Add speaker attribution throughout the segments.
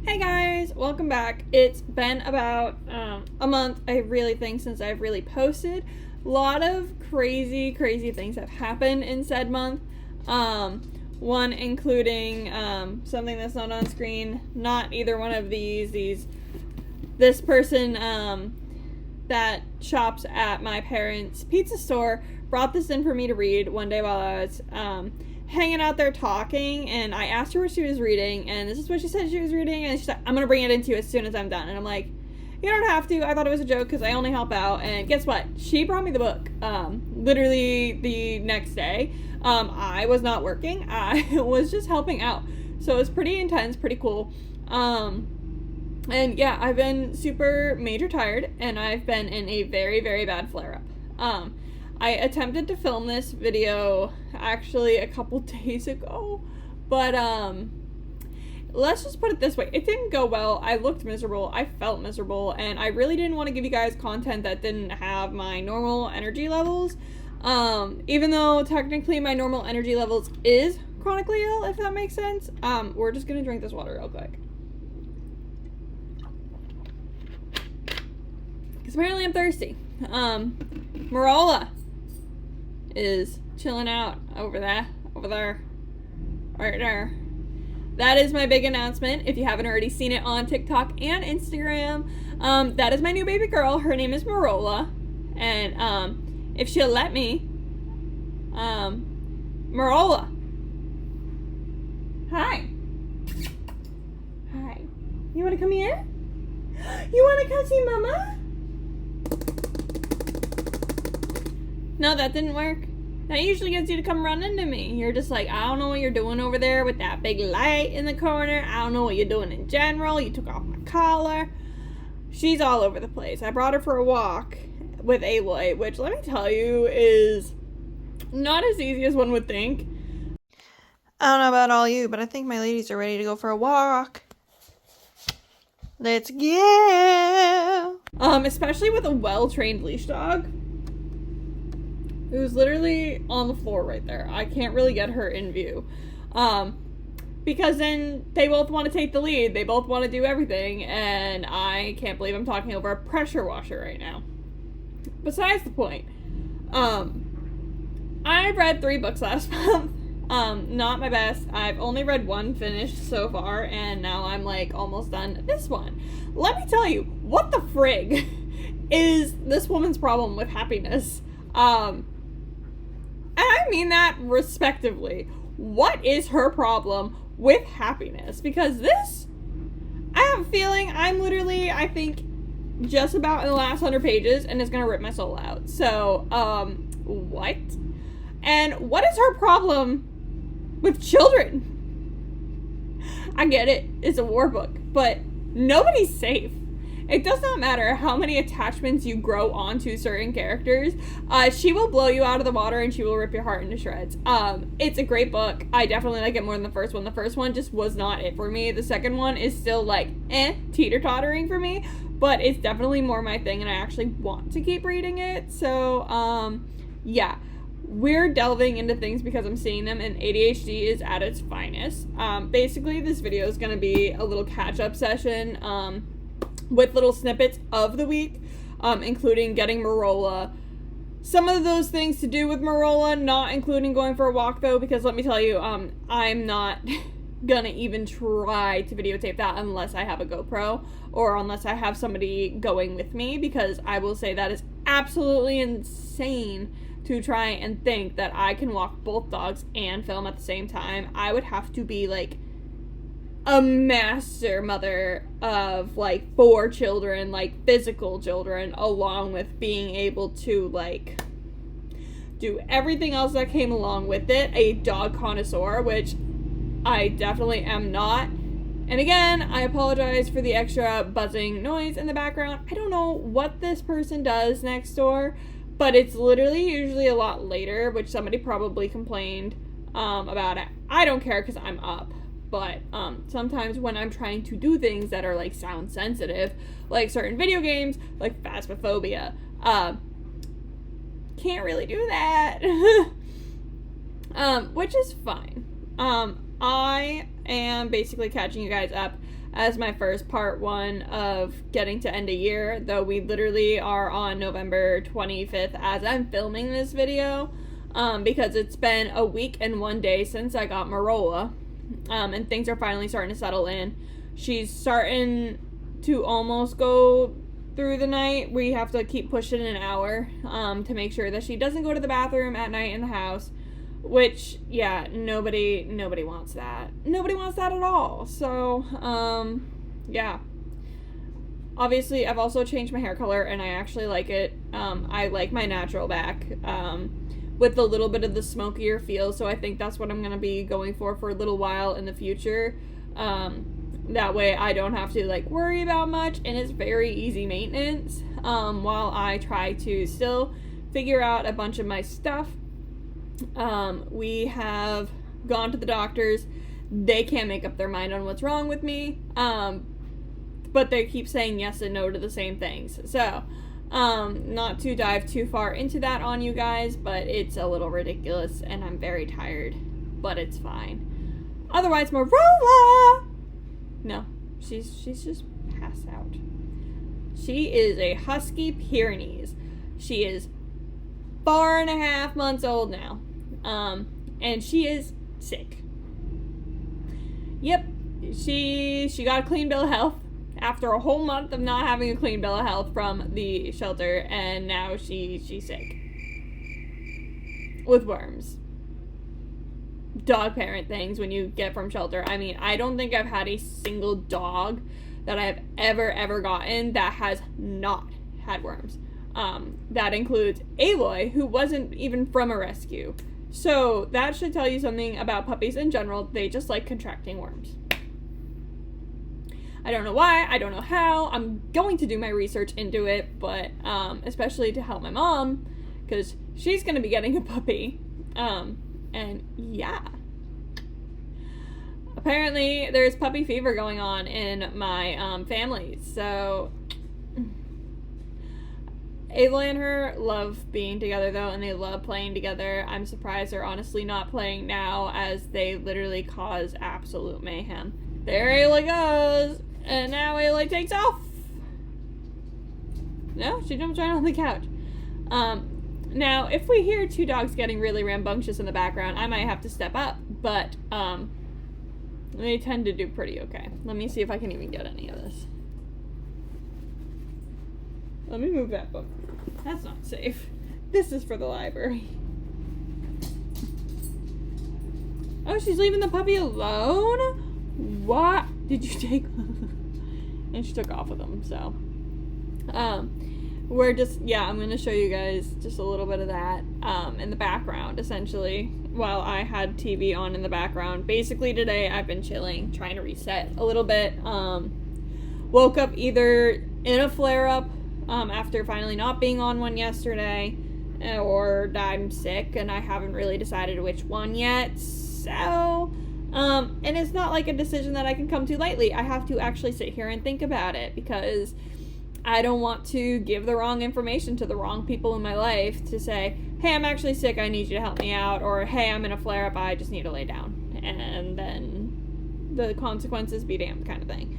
Speaker 1: Hey guys, welcome back. It's been about a month, I really think, since I've really posted. A lot of crazy things have happened in said month. One including something that's not on screen. Not either one of these. This person that shops at my parents' pizza store brought this in for me to read one day while I was hanging out there talking, and I asked her what she was reading, and this is what she said she was reading, and she said, I'm gonna bring it into you as soon as I'm done. And I'm like, you don't have to. I thought it was a joke because I only help out. And guess what? She brought me the book literally the next day. I was not working. I was just helping out. So it was pretty intense, pretty cool. And yeah, I've been super major tired, and I've been in a very bad flare-up. I attempted to film this video actually a couple days ago, but let's just put it this way. It didn't go well. I looked miserable. I felt miserable, and I really didn't want to give you guys content that didn't have my normal energy levels. Even though technically my normal energy levels is chronically ill, if that makes sense. We're just gonna drink this water real quick. Because apparently I'm thirsty. Merolla is chilling out over there, right there. That is my big announcement. If you haven't already seen it on TikTok and Instagram, that is my new baby girl. Her name is Merolla, and if she'll let me, Merolla, hi, you want to come here? You want to come see Mama? No, that didn't work. That usually gets you to come run into me. You're just like, I don't know what you're doing over there with that big light in the corner. I don't know what you're doing in general. You took off my collar. She's all over the place. I brought her for a walk with Aloy, which, let me tell you, is not as easy as one would think. I don't know about all you, but I think my ladies are ready to go for a walk. Let's go! Especially with a well-trained leash dog. It was literally on the floor right there. I can't really get her in view. Because then they both want to take the lead. They both want to do everything. And I can't believe I'm talking over a pressure washer right now. Besides the point. I read 3 books last month. Not my best. I've only read 1 finished so far. And now I'm like almost done this one. Let me tell you, what the frig is this woman's problem with happiness? And I mean that respectively. What is her problem with happiness? Because this, I have a feeling I'm literally, I think, just about in the last 100 pages, and it's gonna rip my soul out. So, what? And what is her problem with children? I get it, it's a war book, but nobody's safe. It does not matter how many attachments you grow onto certain characters. She will blow you out of the water and she will rip your heart into shreds. It's a great book. I definitely like it more than the first one. The first one just was not it for me. The second one is still like, teeter-tottering for me. But it's definitely more my thing and I actually want to keep reading it. So, yeah. We're delving into things because I'm seeing them, and ADHD is at its finest. Basically, this video is going to be a little catch-up session, with little snippets of the week, including getting Merolla. Some of those things to do with Merolla, not including going for a walk though, because let me tell you, I'm not gonna even try to videotape that unless I have a GoPro, or unless I have somebody going with me, because I will say that is absolutely insane to try and think that I can walk both dogs and film at the same time. I would have to be like a master mother of like 4 children, like physical children, along with being able to like do everything else that came along with it. A dog connoisseur, which I definitely am not. And again, I apologize for the extra buzzing noise in the background. I don't know what this person does next door, but it's literally usually a lot later, which somebody probably complained about it. I don't care because I'm up. But sometimes when I'm trying to do things that are like sound sensitive, like certain video games, like Phasmophobia, can't really do that. Which is fine. I am basically catching you guys up as my first part 1 of getting to end a year, though we literally are on November 25th as I'm filming this video, because it's been a week and 1 day since I got Merolla, and things are finally starting to settle in. She's starting to almost go through the night. We have to keep pushing an hour to make sure that she doesn't go to the bathroom at night in the house, which, yeah, nobody wants that. Nobody wants that at all. So, yeah. Obviously, I've also changed my hair color, and I actually like it. I like my natural back, with a little bit of the smokier feel, so I think that's what I'm going to be going for a little while in the future. That way I don't have to, like, worry about much, and it's very easy maintenance, while I try to still figure out a bunch of my stuff. We have gone to the doctors. They can't make up their mind on what's wrong with me, but they keep saying yes and no to the same things. So, not to dive too far into that on you guys, but it's a little ridiculous, and I'm very tired, but it's fine. Otherwise, Merolla! No, she's just passed out. She is a Husky Pyrenees. She is 4.5 months old now. And she is sick. Yep, she got a clean bill of health after a whole month of not having a clean bill of health from the shelter, and now she's sick with worms. Dog parent things when you get from shelter. I mean, I don't think I've had a single dog that I've ever gotten that has not had worms. That includes Aloy, who wasn't even from a rescue. So that should tell you something about puppies in general. They just like contracting worms. I don't know why, I don't know how. I'm going to do my research into it, but especially to help my mom, because she's going to be getting a puppy. And yeah. Apparently, there's puppy fever going on in my family. So, Aloy and her love being together, though, and they love playing together. I'm surprised they're honestly not playing now, as they literally cause absolute mayhem. There Aloy goes! And now Aloy takes off! No, she jumps right on the couch. Now, if we hear two dogs getting really rambunctious in the background, I might have to step up, but, they tend to do pretty okay. Let me see if I can even get any of this. Let me move that book. That's not safe. This is for the library. Oh, she's leaving the puppy alone? What? Did you take... And she took off with him, so... we're just, yeah, I'm going to show you guys just a little bit of that in the background, essentially, while I had TV on in the background. Basically, today, I've been chilling, trying to reset a little bit. Woke up either in a flare-up after finally not being on one yesterday, or I'm sick, and I haven't really decided which one yet, so... and it's not like a decision that I can come to lightly. I have to actually sit here and think about it, because... I don't want to give the wrong information to the wrong people in my life to say, hey, I'm actually sick, I need you to help me out, or hey, I'm in a flare-up, I just need to lay down, and then the consequences be damned kind of thing.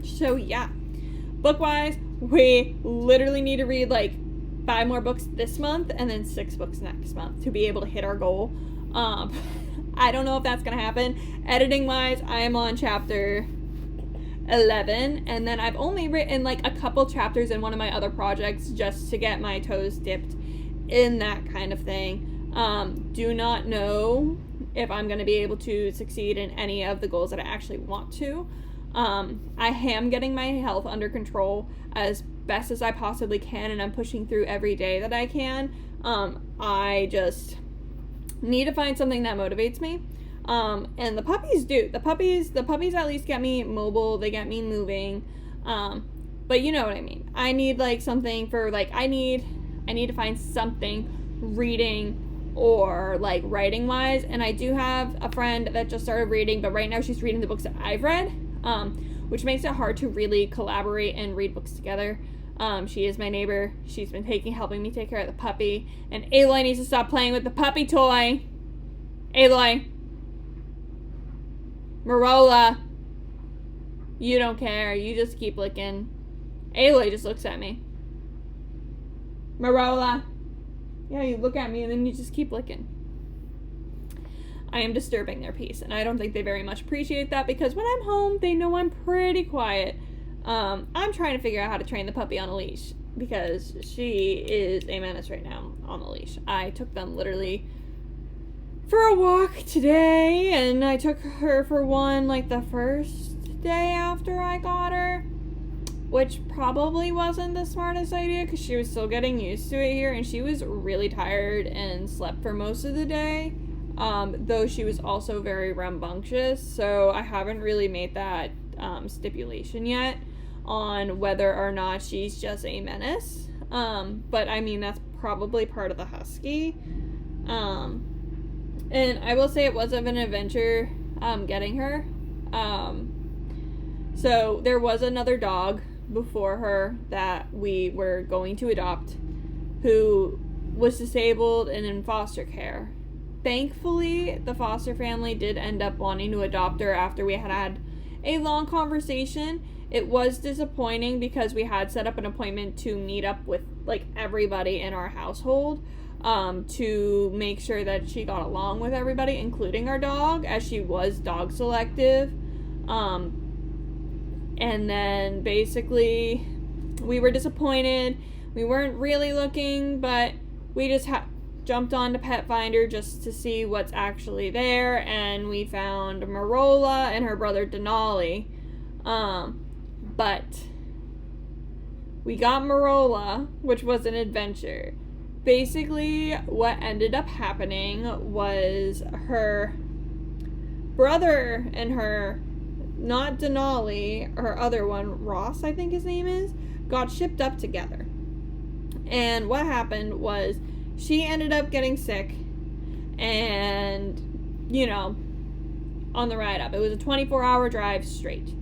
Speaker 1: So yeah, book-wise, we literally need to read like 5 more books this month, and then 6 books next month to be able to hit our goal. I don't know if that's gonna happen. Editing-wise, I am on chapter 11, and then I've only written like a couple chapters in one of my other projects just to get my toes dipped in that kind of thing. Do not know if I'm going to be able to succeed in any of the goals that I actually want to. I am getting my health under control as best as I possibly can, and I'm pushing through every day that I can. I just need to find something that motivates me. And the puppies do. The puppies at least get me mobile. They get me moving. But you know what I mean. I need like something for like, I need to find something reading or like writing wise. And I do have a friend that just started reading, but right now she's reading the books that I've read, which makes it hard to really collaborate and read books together. She is my neighbor. She's been helping me take care of the puppy. And Aloy needs to stop playing with the puppy toy. Aloy. Merolla. You don't care. You just keep licking. Aloy just looks at me. Merolla. Yeah, you look at me and then you just keep licking. I am disturbing their peace, and I don't think they very much appreciate that because when I'm home, they know I'm pretty quiet. I'm trying to figure out how to train the puppy on a leash because she is a menace right now on the leash. I took them literally for a walk today, and I took her for one like the first day after I got her, which probably wasn't the smartest idea because she was still getting used to it here, and she was really tired and slept for most of the day, though she was also very rambunctious, so I haven't really made that stipulation yet on whether or not she's just a menace, but I mean that's probably part of the husky, and I will say it was of an adventure getting her. So there was another dog before her that we were going to adopt who was disabled and in foster care. Thankfully, the foster family did end up wanting to adopt her after we had a long conversation. It was disappointing because we had set up an appointment to meet up with like everybody in our household to make sure that she got along with everybody, including our dog, as she was dog selective. And then basically we were disappointed. We weren't really looking, but we just jumped onto Pet Finder just to see what's actually there, and we found Merolla and her brother Denali. But we got Merolla, which was an adventure. Basically, what ended up happening was her brother and her, not Denali, her other one, Ross, I think his name is, got shipped up together. And what happened was she ended up getting sick and, you know, on the ride up. It was a 24-hour drive straight.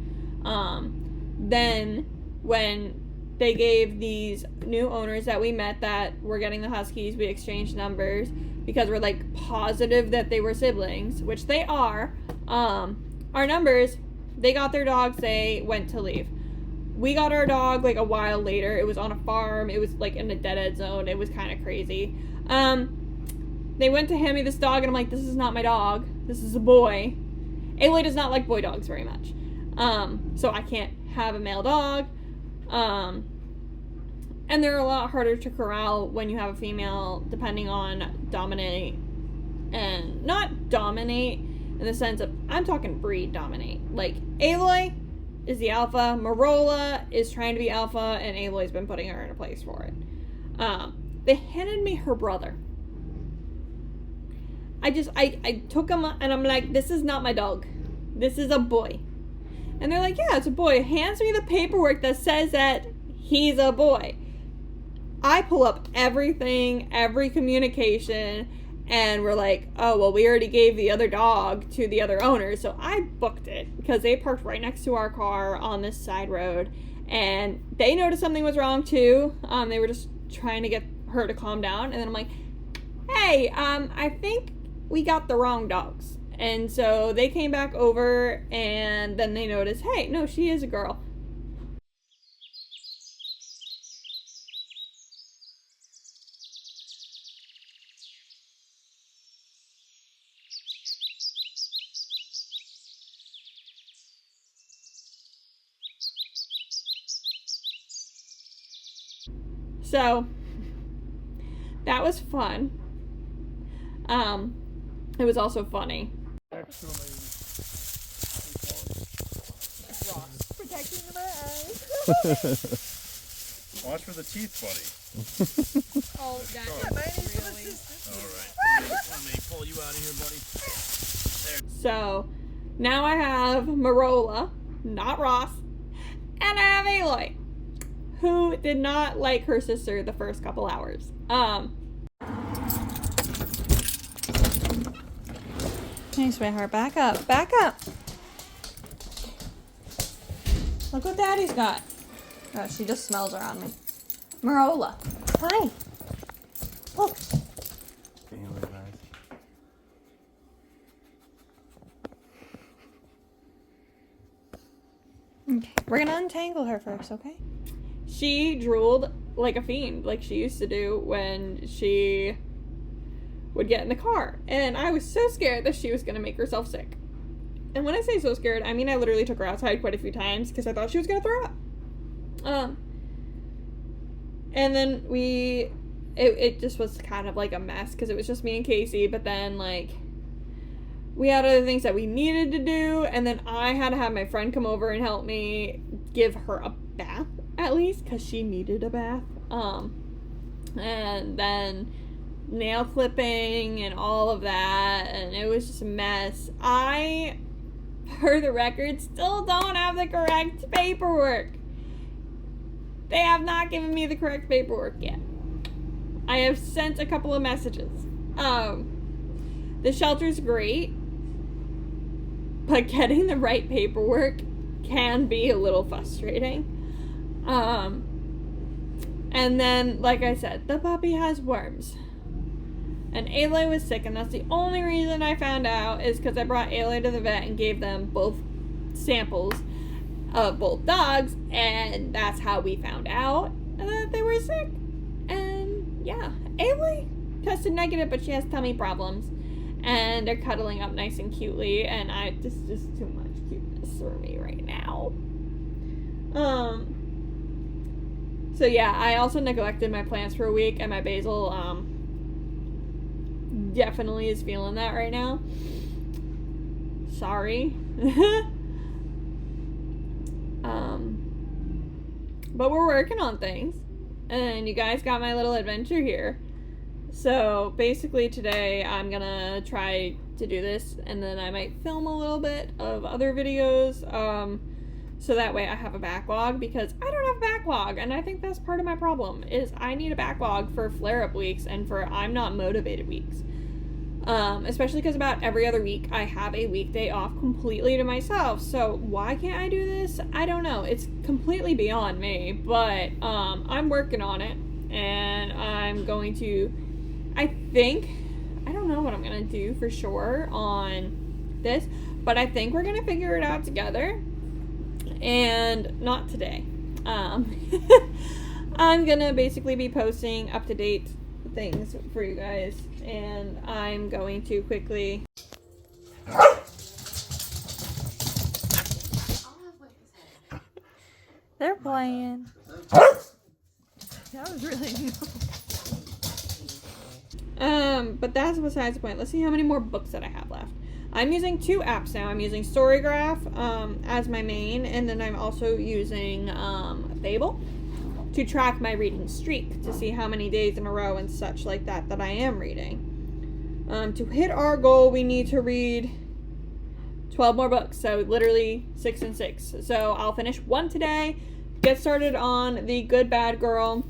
Speaker 1: Then when they gave these new owners that we met that were getting the huskies, we exchanged numbers because we're like positive that they were siblings, which they are. Our numbers, they got their dogs, they went to leave. We got our dog like a while later. It was on a farm. It was like in a dead-end zone. It was kind of crazy. They went to hand me this dog, and I'm like, this is not my dog. This is a boy. Aloy does not like boy dogs very much. So I can't have a male dog. And they're a lot harder to corral when you have a female, depending on dominate and not dominate in the sense of, I'm talking breed dominate. Like, Aloy is the alpha, Merolla is trying to be alpha, and Aloy's been putting her in a place for it. They handed me her brother. I took him and I'm like, this is not my dog. This is a boy. And they're like, yeah, it's a boy. Hands me the paperwork that says that he's a boy. I pull up everything, every communication, and we're like, oh, well, we already gave the other dog to the other owner. So I booked it because they parked right next to our car on this side road. And they noticed something was wrong too. They were just trying to get her to calm down. And then I'm like, hey, I think we got the wrong dogs. And so they came back over and then they noticed, hey, no, she is a girl. So that was fun. It was also funny.
Speaker 2: Actually, Ross protecting my eyes.
Speaker 3: Watch for the teeth, buddy.
Speaker 2: Oh, that's really.
Speaker 3: Alright. Let me pull you out of here, buddy.
Speaker 1: So now I have Merolla, not Ross, and I have Aloy, who did not like her sister the first couple hours. Hey, sweetheart, back up. Back up. Look what Daddy's got. Oh, she just smells around me. Merolla. Hi. Look.
Speaker 2: Okay, we're gonna untangle her first, okay?
Speaker 1: She drooled like a fiend, like she used to do when she would get in the car. And I was so scared that she was going to make herself sick. And when I say so scared, I mean I literally took her outside quite a few times because I thought she was going to throw up. And then it just was kind of like a mess because it was just me and Casey, but then like we had other things that we needed to do, and then I had to have my friend come over and help me give her a bath at least because she needed a bath. And then nail clipping and all of that, and it was just a mess. I, for the record, still don't have the correct paperwork. They have not given me the correct paperwork yet. I have sent a couple of messages. The shelter's great, but getting the right paperwork can be a little frustrating. And then, like I said, the puppy has worms. And Aloy was sick, and that's the only reason I found out is because I brought Aloy to the vet and gave them both samples of both dogs, and that's how we found out that they were sick. And yeah, Aloy tested negative, but she has tummy problems, and they're cuddling up nice and cutely, and this is just too much cuteness for me right now. So yeah, I also neglected my plants for a week, and my basil, definitely is feeling that right now. Sorry. But we're working on things, and you guys got my little adventure here. So basically today I'm gonna try to do this, and then I might film a little bit of other videos, so that way I have a backlog, because I don't have a backlog, and I think that's part of my problem, is I need a backlog for flare-up weeks and for I'm not motivated weeks. Especially because about every other week I have a weekday off completely to myself. So why can't I do this? I don't know. It's completely beyond me, but I'm working on it, and I'm going to, I don't know what I'm going to do for sure on this, but I think we're going to figure it out together, and not today. I'm going to basically be posting up-to-date things for you guys, and I'm going to quickly
Speaker 2: They're playing. That was really
Speaker 1: but that's besides the point. Let's see how many more books that I have left. I'm using 2 apps now. I'm using Storygraph as my main, and then I'm also using Fable to track my reading streak, to see how many days in a row and such like that I am reading. To hit our goal, we need to read 12 more books, so literally 6 and 6. So I'll finish 1 today, get started on The Good Bad Girl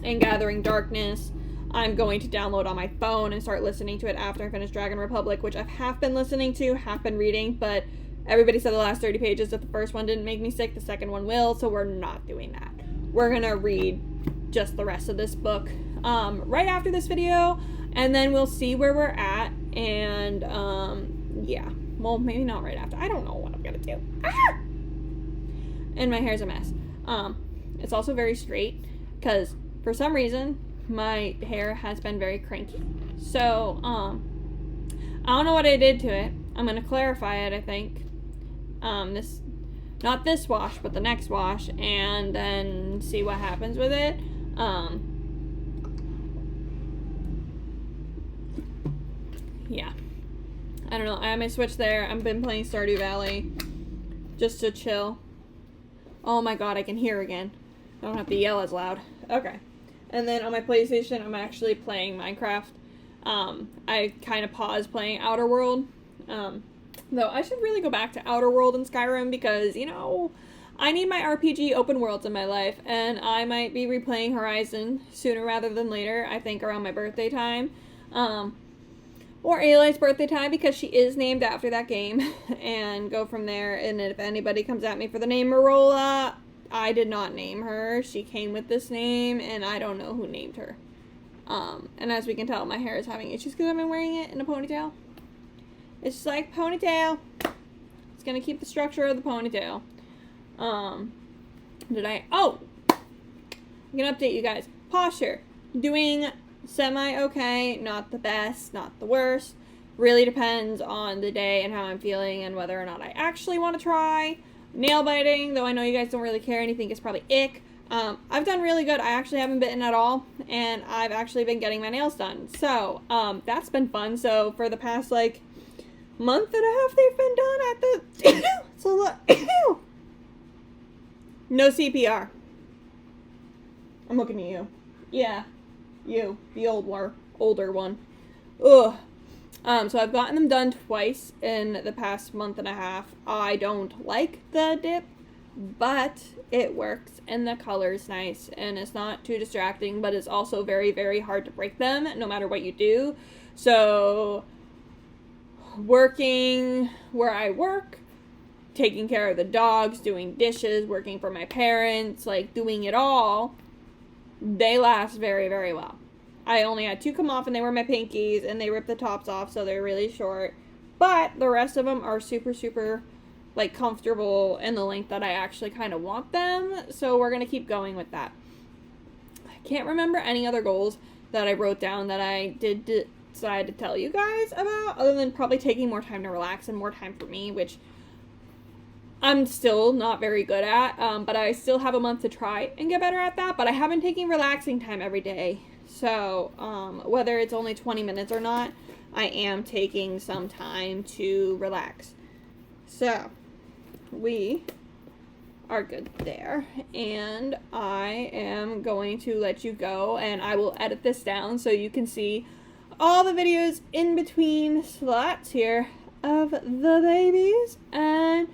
Speaker 1: and Gathering Darkness. I'm going to download on my phone and start listening to it after I finish Dragon Republic, which I've half been listening to, half been reading, but everybody said the last 30 pages that the first one didn't make me sick, the second one will, so we're not doing that. We're gonna read just the rest of this book right after this video, and then we'll see where we're at, and yeah, well, maybe not right after. I don't know what I'm gonna do. Ah! And my hair's a mess. It's also very straight, because for some reason my hair has been very cranky, so I don't know what I did to it. I'm gonna clarify it, I think, not this wash, but the next wash, and then see what happens with it. Yeah, I don't know. I have my Switch there. I've been playing Stardew Valley just to chill. Oh my god, I can hear again. I don't have to yell as loud. Okay. And then on my PlayStation, I'm actually playing Minecraft. I kind of paused playing Outer World. Though I should really go back to Outer World and Skyrim, because, you know, I need my RPG open worlds in my life, and I might be replaying Horizon sooner rather than later, I think around my birthday time. Or Aloy's birthday time, because she is named after that game, and go from there. And if anybody comes at me for the name Merolla, I did not name her. She came with this name, and I don't know who named her. And as we can tell, my hair is having issues because I've been wearing it in a ponytail. It's just like ponytail. It's gonna keep the structure of the ponytail. Oh! I'm gonna update you guys. Posture. Doing semi-okay, not the best, not the worst. Really depends on the day and how I'm feeling and whether or not I actually want to try. Nail biting, though I know you guys don't really care and you think it's probably ick. I've done really good. I actually haven't bitten at all, and I've actually been getting my nails done. So, that's been fun. So, for the past, like, month and a half, they've been done at the... It's a lot... No CPR. I'm looking at you. Yeah. You. The older one. Ugh. So I've gotten them done twice in the past month and a half. I don't like the dip, but it works, and the color's nice, and it's not too distracting, but it's also very, very hard to break them, no matter what you do. So, working where I work, taking care of the dogs, doing dishes, working for my parents, like, doing it all, they last very, very well. I only had 2 come off, and they were my pinkies, and they ripped the tops off, so they're really short. But the rest of them are super, super, like, comfortable in the length that I actually kind of want them. So we're going to keep going with that. I can't remember any other goals that I wrote down that I did decide to tell you guys about, other than probably taking more time to relax and more time for me, which I'm still not very good at. But I still have a month to try and get better at that. But I have been taking relaxing time every day. So, whether it's only 20 minutes or not, I am taking some time to relax. So, we are good there. And I am going to let you go, and I will edit this down so you can see all the videos in between slots here of the babies and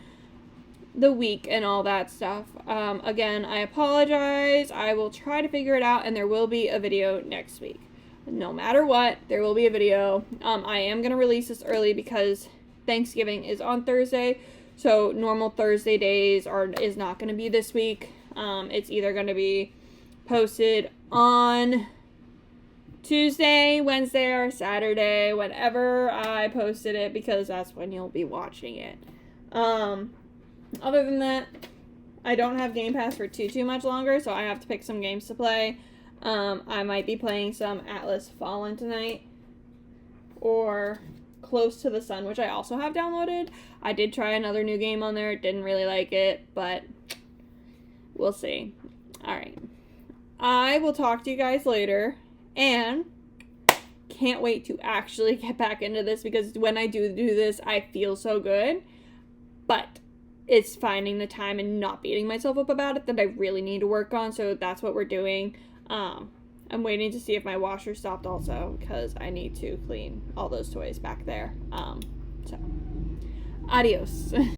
Speaker 1: the week and all that stuff. Again, I apologize. I will try to figure it out, and there will be a video next week. No matter what, there will be a video. I am going to release this early because Thanksgiving is on Thursday, so normal Thursday days is not going to be this week. It's either going to be posted on Tuesday, Wednesday, or Saturday, whenever I posted it, because that's when you'll be watching it. Other than that, I don't have Game Pass for too much longer, so I have to pick some games to play. I might be playing some Atlas Fallen tonight, or Close to the Sun, which I also have downloaded. I did try another new game on there, didn't really like it, but we'll see. Alright. I will talk to you guys later, and can't wait to actually get back into this, because when I do this, I feel so good, but it's finding the time and not beating myself up about it that I really need to work on, so that's what we're doing. I'm waiting to see if my washer stopped also, because I need to clean all those toys back there. So, adios.